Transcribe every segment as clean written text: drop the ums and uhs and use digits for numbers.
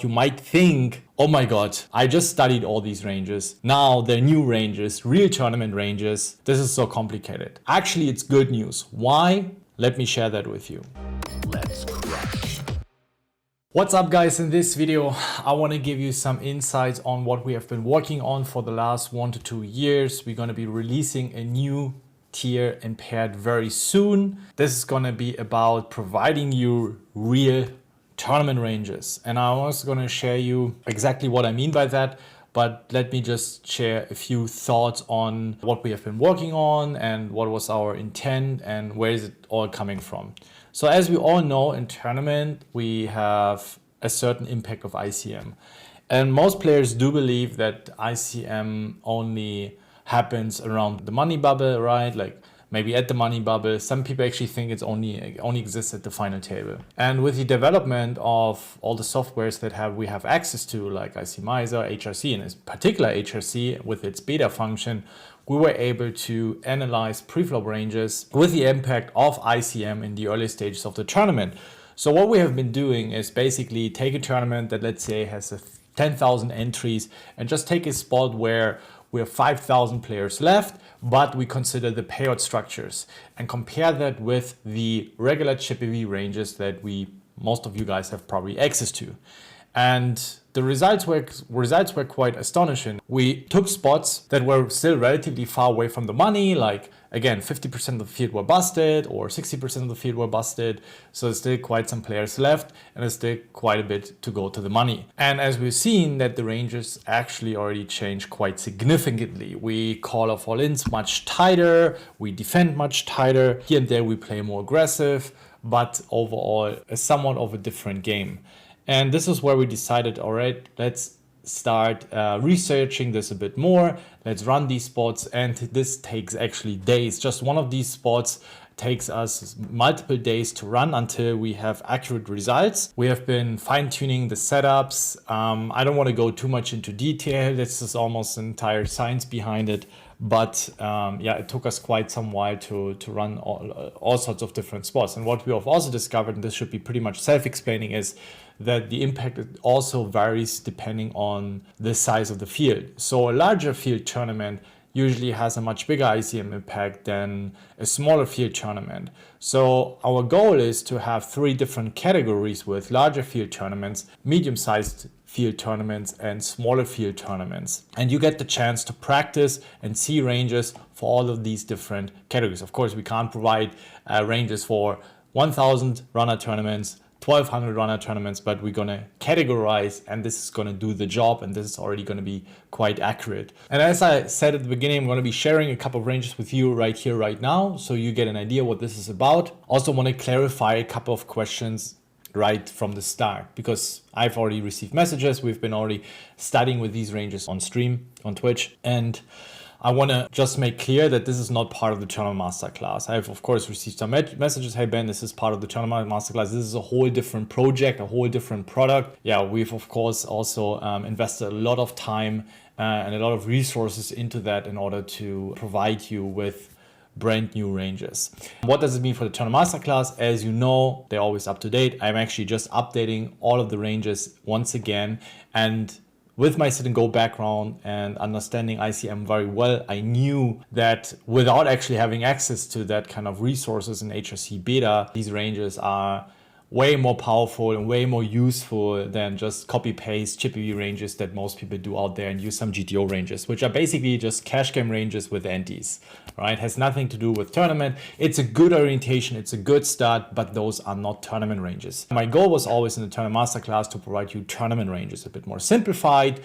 You might think, oh my God, I just studied all these ranges. Now they're new ranges, real tournament ranges. This is so complicated. Actually, it's good news. Why? Let me share that with you. Let's crush. What's up guys? In this video, I want to give you some insights on what we have been working on for the last 1 to 2 years. We're going to be releasing a new tier and paired very soon. This is going to be about providing you real tournament ranges, and I'm also going to share you exactly what I mean by that, but let me just share a few thoughts on what we have been working on and what was our intent and where is it all coming from. So as we all know, in tournament we have a certain impact of ICM, and most players do believe that ICM only happens around the money bubble, right? Like maybe at the money bubble. Some people actually think it's only exists at the final table. And with the development of all the softwares that we have access to, like ICMizer, HRC, and in particular HRC with its beta function, we were able to analyze preflop ranges with the impact of ICM in the early stages of the tournament. So what we have been doing is basically take a tournament that, let's say, has 10,000 entries and just take a spot where we have 5,000 players left, but we consider the payout structures and compare that with the regular Chippy ranges that most of you guys have probably access to. And the results were quite astonishing. We took spots that were still relatively far away from the money, like again, 50% of the field were busted or 60% of the field were busted. So there's still quite some players left and there's still quite a bit to go to the money. And as we've seen that the ranges actually already changed quite significantly. We call off all-ins much tighter, we defend much tighter. Here and there we play more aggressive, but overall somewhat of a different game. And this is where we decided, all right, let's start researching this a bit more. Let's run these spots, and this takes actually days. Just one of these spots takes us multiple days to run until we have accurate results. We have been fine-tuning the setups. I don't want to go too much into detail. This is almost an entire science behind it. But yeah, it took us quite some while to run all sorts of different spots. And what we have also discovered, and this should be pretty much self-explaining, is that the impact also varies depending on the size of the field. So a larger field tournament usually has a much bigger ICM impact than a smaller field tournament. So our goal is to have 3 different categories with larger field tournaments, medium-sized field tournaments, and smaller field tournaments. And you get the chance to practice and see ranges for all of these different categories. Of course, we can't provide ranges for 1,000 runner tournaments, 1,200 runner tournaments, but we're going to categorize, and this is going to do the job, and this is already going to be quite accurate. And as I said at the beginning, I'm going to be sharing a couple of ranges with you right here, right now, so you get an idea what this is about. Also want to clarify a couple of questions right from the start, because I've already received messages. We've been already studying with these ranges on stream, on Twitch, and I want to just make clear that this is not part of the Tournament Masterclass. I have, of course, received some messages. Hey, Ben, this is part of the Tournament Masterclass. This is a whole different project, a whole different product. Yeah, we've, of course, also invested a lot of time and a lot of resources into that in order to provide you with brand new ranges. What does it mean for the Tournament Masterclass? As you know, they're always up to date. I'm actually just updating all of the ranges once again, and with my sit and go background and understanding ICM very well, I knew that without actually having access to that kind of resources in HRC beta, these ranges are way more powerful and way more useful than just copy paste Chippy ranges that most people do out there and use some GTO ranges, which are basically just cash game ranges with antes, right? Has nothing to do with tournament. It's a good orientation, it's a good start, but those are not tournament ranges. My goal was always in the Tournament Masterclass to provide you tournament ranges, a bit more simplified,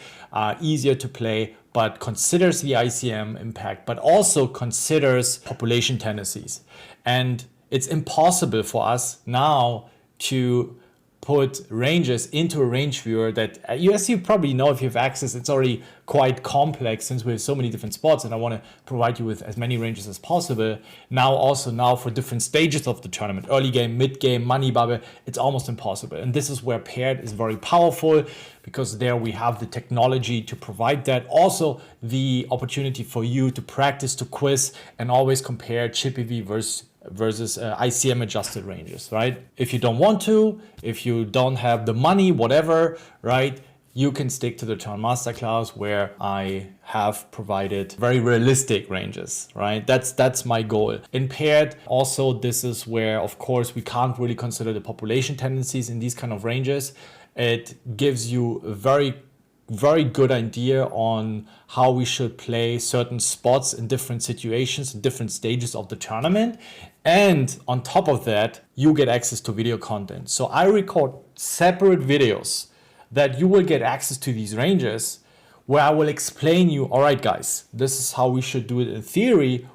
easier to play, but considers the ICM impact, but also considers population tendencies. And it's impossible for us now to put ranges into a range viewer that, as you probably know if you have access, it's already quite complex since we have so many different spots, and I want to provide you with as many ranges as possible. Now for different stages of the tournament, early game, mid game, money bubble, it's almost impossible. And this is where paired is very powerful, because there we have the technology to provide that. Also the opportunity for you to practice, to quiz, and always compare Chippy versus versus ICM adjusted ranges, right? If you don't want to, if you don't have the money, whatever, right? You can stick to the Turn Masterclass where I have provided very realistic ranges, right? That's my goal. In paired, also, this is where, of course, we can't really consider the population tendencies in these kind of ranges. It gives you a very good idea on how we should play certain spots in different situations, in different stages of the tournament. And on top of that, you get access to video content. So I record separate videos that you will get access to these ranges where I will explain you, all right, guys, this is how we should do it in theory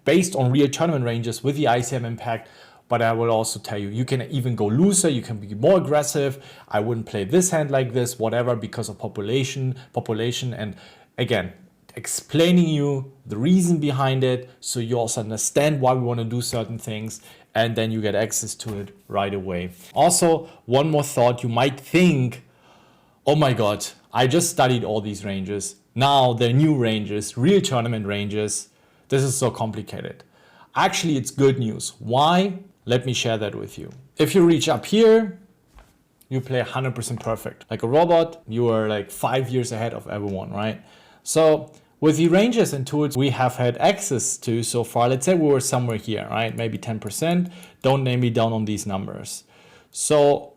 based on real tournament ranges with the ICM impact. But I will also tell you, you can even go looser, you can be more aggressive. I wouldn't play this hand like this, whatever, because of population. And again, explaining you the reason behind it so you also understand why we want to do certain things, and then you get access to it right away. Also, one more thought, you might think, oh my God, I just studied all these ranges. Now they're new ranges, real tournament ranges. This is so complicated. Actually, it's good news. Why? Let me share that with you. If you reach up here, you play 100% perfect. Like a robot, you are like 5 years ahead of everyone, right? So with the ranges and tools we have had access to so far, let's say we were somewhere here, right? Maybe 10%. Don't name me down on these numbers. So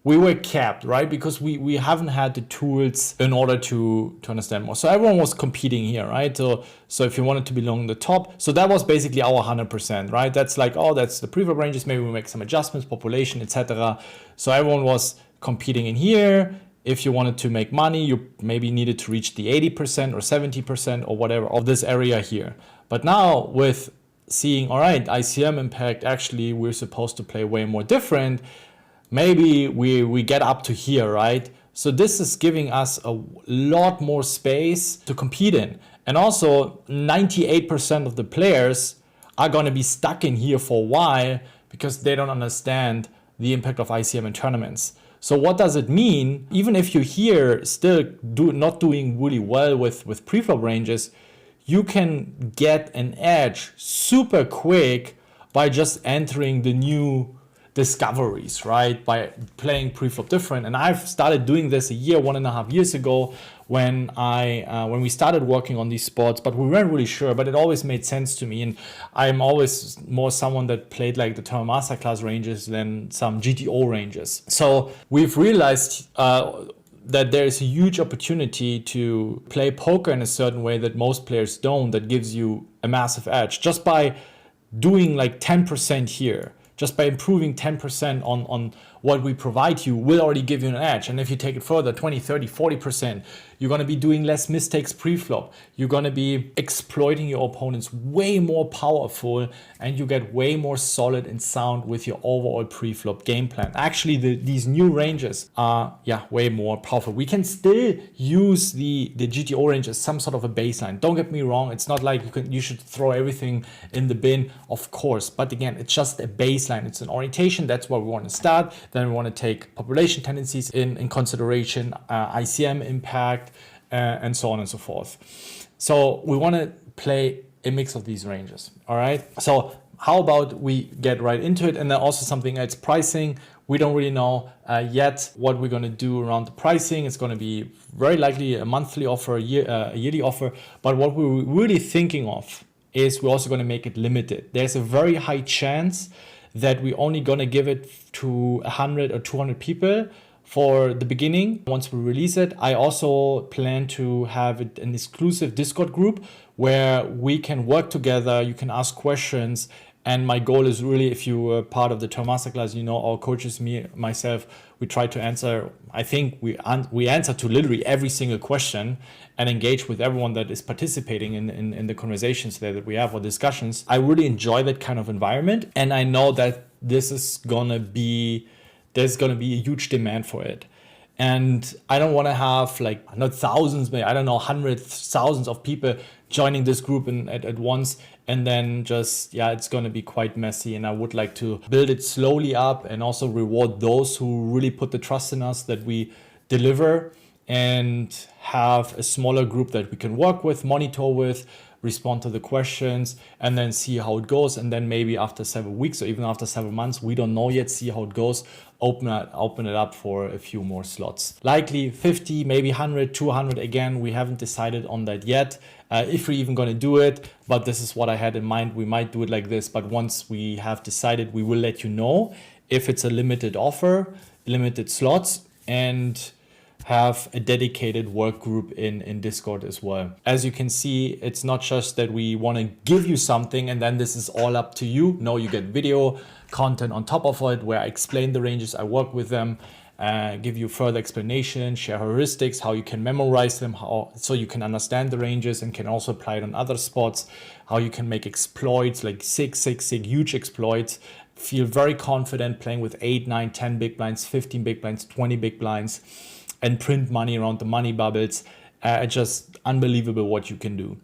we were capped, right? Because we haven't had the tools in order to understand more. So everyone was competing here, right? So if you wanted to belong in the top, so that was basically our 100%, right? That's like, oh, that's the preflop ranges. Maybe we make some adjustments, population, etc. So everyone was competing in here. If you wanted to make money, you maybe needed to reach the 80% or 70% or whatever of this area here. But now with seeing, all right, ICM impact, actually, we're supposed to play way more different. Maybe we get up to here, right? So this is giving us a lot more space to compete in. And also 98% of the players are going to be stuck in here for a while because they don't understand the impact of ICM in tournaments. So what does it mean? Even if you're here still not doing really well with preflop ranges, you can get an edge super quick by just entering the new discoveries, right? By playing preflop different. And I've started doing this 1.5 years ago when we started working on these spots, but we weren't really sure, but it always made sense to me. And I'm always more someone that played like the Tournament Masterclass ranges than some GTO ranges. So we've realized that there is a huge opportunity to play poker in a certain way that most players don't, that gives you a massive edge just by doing like 10% here. Just by improving 10% on what we provide you will already give you an edge. And if you take it further, 20, 30, 40%, you're going to be doing less mistakes pre-flop. You're going to be exploiting your opponents way more powerful, and you get way more solid and sound with your overall pre-flop game plan. Actually, these new ranges are way more powerful. We can still use the GTO range as some sort of a baseline. Don't get me wrong. It's not like you should throw everything in the bin, of course. But again, it's just a baseline. It's an orientation. That's where we want to start. Then we want to take population tendencies in consideration, ICM impact, and so on and so forth. So we want to play a mix of these ranges. All right. So how about we get right into it? And then also something else, pricing. We don't really know yet what we're going to do around the pricing. It's going to be very likely a monthly offer, a yearly offer. But what we're really thinking of is we're also going to make it limited. There's a very high chance that we're only going to give it to 100 or 200 people for the beginning. Once we release it, I also plan to have it an exclusive Discord group where we can work together. You can ask questions. And my goal is really, if you were part of the Tour Masterclass, you know, our coaches, myself, we try to answer, I think we answer to literally every single question and engage with everyone that is participating in the conversations there that we have or discussions. I really enjoy that kind of environment. And I know that there's gonna be a huge demand for it. And I don't want to have like not thousands, maybe, I don't know, hundreds, thousands of people joining this group at once. And then just, it's going to be quite messy. And I would like to build it slowly up and also reward those who really put the trust in us that we deliver, and have a smaller group that we can work with, monitor with, respond to the questions, and then see how it goes. And then maybe after several weeks or even after several months, we don't know yet, see how it goes, open it up for a few more slots. Likely 50, maybe 100, 200. Again, we haven't decided on that yet, if we're even going to do it, but this is what I had in mind. We might do it like this, but once we have decided, we will let you know if it's a limited offer, limited slots, and have a dedicated work group in Discord as well. As you can see, it's not just that we want to give you something and then this is all up to you. No, you get video content on top of it where I explain the ranges, I work with them, give you further explanation, share heuristics, how you can memorize them, so you can understand the ranges and can also apply it on other spots, how you can make exploits like sig, huge exploits, feel very confident playing with 8, 9, 10 big blinds, 15 big blinds, 20 big blinds, and print money around the money bubbles. Just unbelievable what you can do.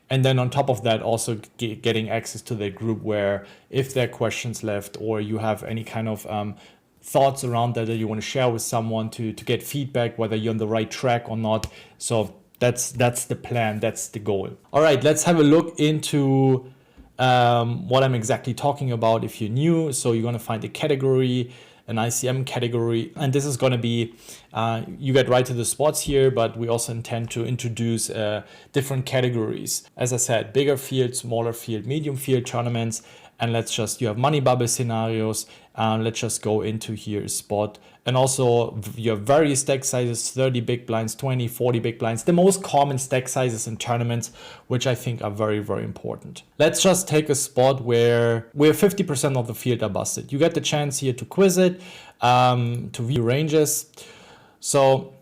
And then on top of that, also getting access to that group where if there are questions left or you have any kind of thoughts around that you want to share with someone to get feedback, whether you're on the right track or not. So that's the plan, that's the goal. All right, let's have a look into what I'm exactly talking about if you're new. So you're going to find a category, an ICM category, and this is going to be you get right to the spots here, but we also intend to introduce different categories. As I said, bigger field, smaller field, medium field tournaments, and you have money bubble scenarios. Let's just go into here spot, and also you have various stack sizes, 30 big blinds, 20, 40 big blinds, the most common stack sizes in tournaments, which I think are very, very important. Let's just take a spot where 50% of the field are busted. You get the chance here to quiz it, to view ranges. So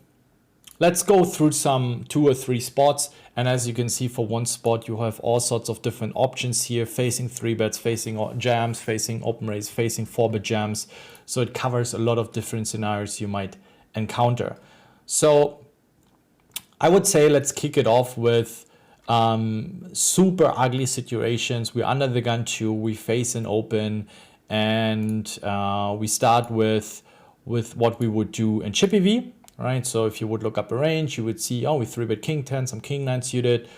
let's go through some 2 or 3 spots. And as you can see, for one spot, you have all sorts of different options here, facing 3-bets, facing jams, facing open raise, facing 4-bet jams. So it covers a lot of different scenarios you might encounter. So I would say let's kick it off with super ugly situations. We're under the gun 2, we face an open, and we start with what we would do in Chippy V. Right, so if you would look up a range, you would see, oh, we 3-bet king 10, some king 9 suited,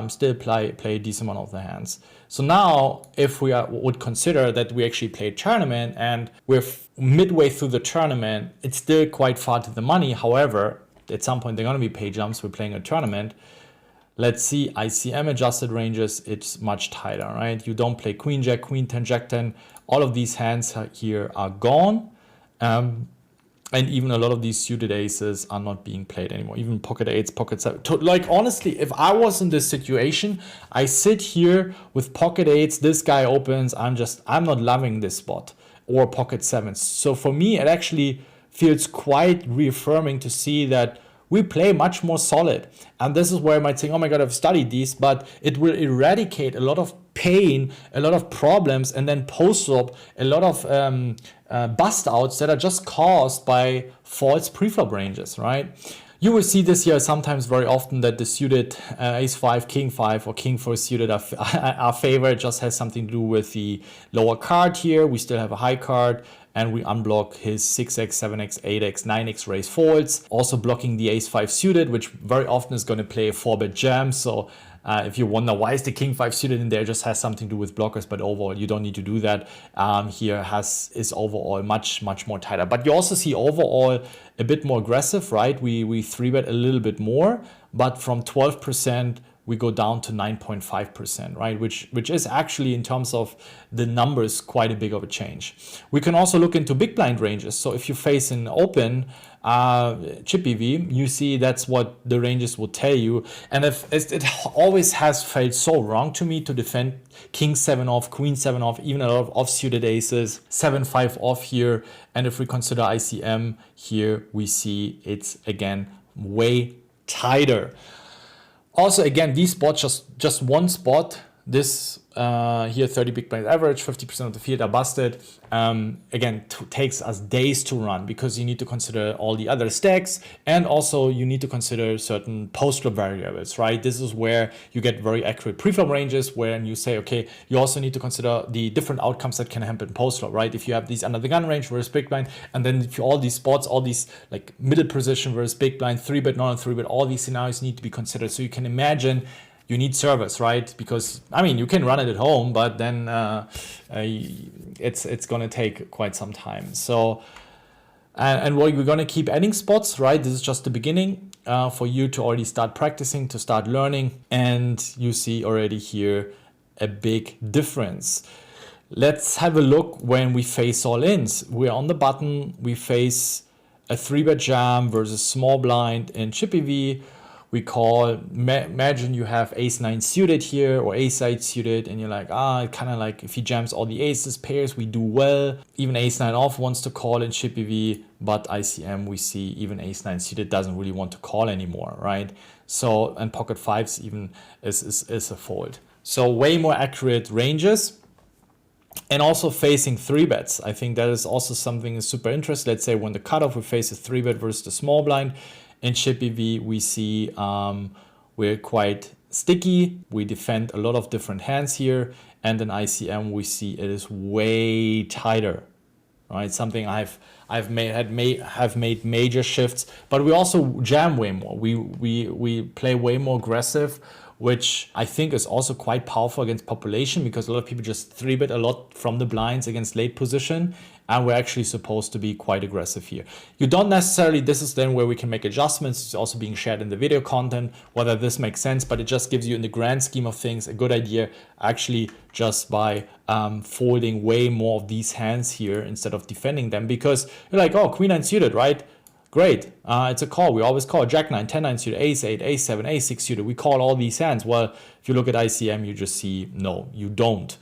still play a decent amount of the hands. So now, if we would consider that we actually play a tournament and we're midway through the tournament, it's still quite far to the money. However, at some point, they're going to be pay jumps. We're playing a tournament. Let's see, ICM adjusted ranges, it's much tighter, right? You don't play queen jack, queen 10, jack 10. All of these hands here are gone. And even a lot of these suited aces are not being played anymore. Even pocket 8s, pocket 7. Like, honestly, if I was in this situation, I sit here with pocket 8s, this guy opens, I'm not loving this spot. Or pocket 7s. So for me, it actually feels quite reaffirming to see that we play much more solid. And this is where I might think, oh my God, I've studied these, but it will eradicate a lot of pain, a lot of problems, and then post-flop, a lot of bust outs that are just caused by false preflop ranges, right? You will see this here sometimes very often that the suited ace-5, king-5, or king-4 suited are favored. It just has something to do with the lower card here. We still have a high card, and we unblock his 6x, 7x, 8x, 9x raise folds. Also blocking the ace-5 suited, which very often is going to play a 4-bet jam. So if you wonder why is the king 5 suited in there, it just has something to do with blockers, but overall you don't need to do that. Here is overall much more tighter, but you also see overall a bit more aggressive, right? We 3-bet a little bit more, but from 12% we go down to 9.5%, right? Which is actually, in terms of the numbers, quite a big of a change. We can also look into big blind ranges. So if you face an open Chippy V, you see that's what the ranges will tell you. And if it always has felt so wrong to me to defend king 7 off, queen 7 off, even a lot of offsuited aces, 7-5 off here. And if we consider ICM here, we see it's again way tighter. Also, again, these spots, just one spot, this here 30 big blind average, 50% of the field are busted. Again, takes us days to run because you need to consider all the other stacks, and also you need to consider certain post-flop variables, right? This is where you get very accurate pre-flop ranges, when you say, okay, you also need to consider the different outcomes that can happen post-flop, right? If you have these under the gun range versus big blind, and then if you, all these spots, all these like middle position versus big blind, 3-bet, non 3-bet, all these scenarios need to be considered. So you can imagine you need servers, right? Because I mean, you can run it at home, but then it's gonna take quite some time. So and we're gonna keep adding spots, right? This is just the beginning for you to already start practicing, to start learning, and you see already here a big difference. Let's have a look when we face all ins. We're on the button, we face a 3-bet jam versus small blind in Chippy V. We call, imagine you have ace-9 suited here or ace-8 suited, and you're like, kind of like if he jams all the aces pairs, we do well. Even ace-9 off wants to call in Chippy V, but ICM we see even ace-9 suited doesn't really want to call anymore, right? So, and pocket fives even is a fold. So way more accurate ranges. And also facing 3-bets. I think that is also something super interesting. Let's say when the cutoff, we face a 3-bet versus the small blind. In Chippy V, we see we're quite sticky. We defend a lot of different hands here. And in ICM, we see it is way tighter. Right? Something I've made major shifts, but we also jam way more. We play way more aggressive, which I think is also quite powerful against population, because a lot of people just 3-bet a lot from the blinds against late position, and we're actually supposed to be quite aggressive here. You don't necessarily, this is then where we can make adjustments. It's also being shared in the video content, whether this makes sense, but it just gives you in the grand scheme of things a good idea actually just by folding way more of these hands here instead of defending them, because you're like, oh, queen-9 suited, right? Great, it's a call. We always call Jack-9, 10-9 suited, ace-8, ace-7, ace-6 suited. We call all these hands. Well, if you look at ICM, you just see, no, you don't.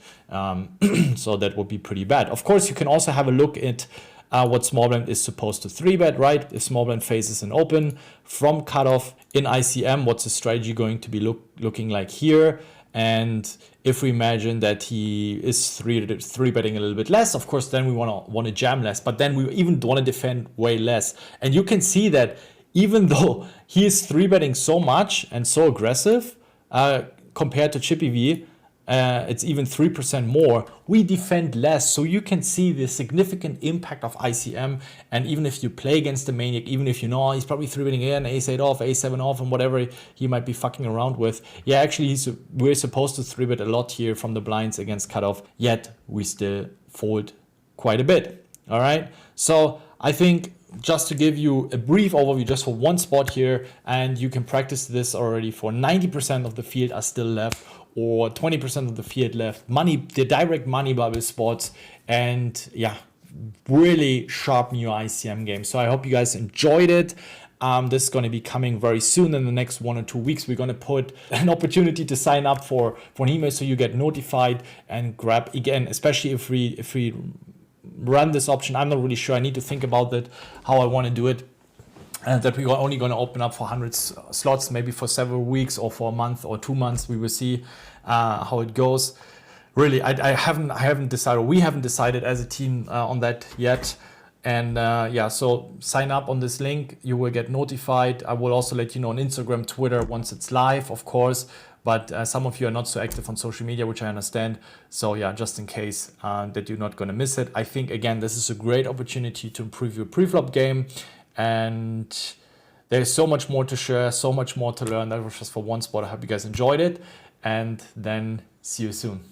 So that would be pretty bad. Of course, you can also have a look at what small blind is supposed to 3-bet, right? If small blind faces an open from cutoff in ICM, what's the strategy going to be looking like here? And if we imagine that he is 3-betting a little bit less, of course, then we want to jam less, but then we even want to defend way less. And you can see that even though he is 3-betting so much and so aggressive compared to Chippy V, it's even 3% more, we defend less. So you can see the significant impact of ICM. And even if you play against the maniac, even if you know he's probably 3-betting again, ace-8 off, ace-7 off, and whatever he might be fucking around with, yeah, actually we're supposed to 3-bet a lot here from the blinds against cutoff, yet we still fold quite a bit. All right, so I think just to give you a brief overview just for one spot here, and you can practice this already for 90% of the field are still left, or 20% of the field left, the direct money bubble spots, and yeah, really sharpen your ICM game. So I hope you guys enjoyed it. This is going to be coming very soon. In the next 1 or 2 weeks, we're going to put an opportunity to sign up for an email so you get notified and grab again, especially if we run this option. I'm not really sure. I need to think about that, how I want to do it. And that we are only going to open up for 100 slots, maybe for several weeks or for a month or 2 months. We will see how it goes. Really, I haven't decided. We haven't decided as a team on that yet. And yeah, so sign up on this link. You will get notified. I will also let you know on Instagram, Twitter once it's live, of course. But some of you are not so active on social media, which I understand. So yeah, just in case that you're not going to miss it. I think, again, this is a great opportunity to improve your pre-flop game. And there's so much more to share, so much more to learn. That was just for one spot. I hope you guys enjoyed it, and then see you soon.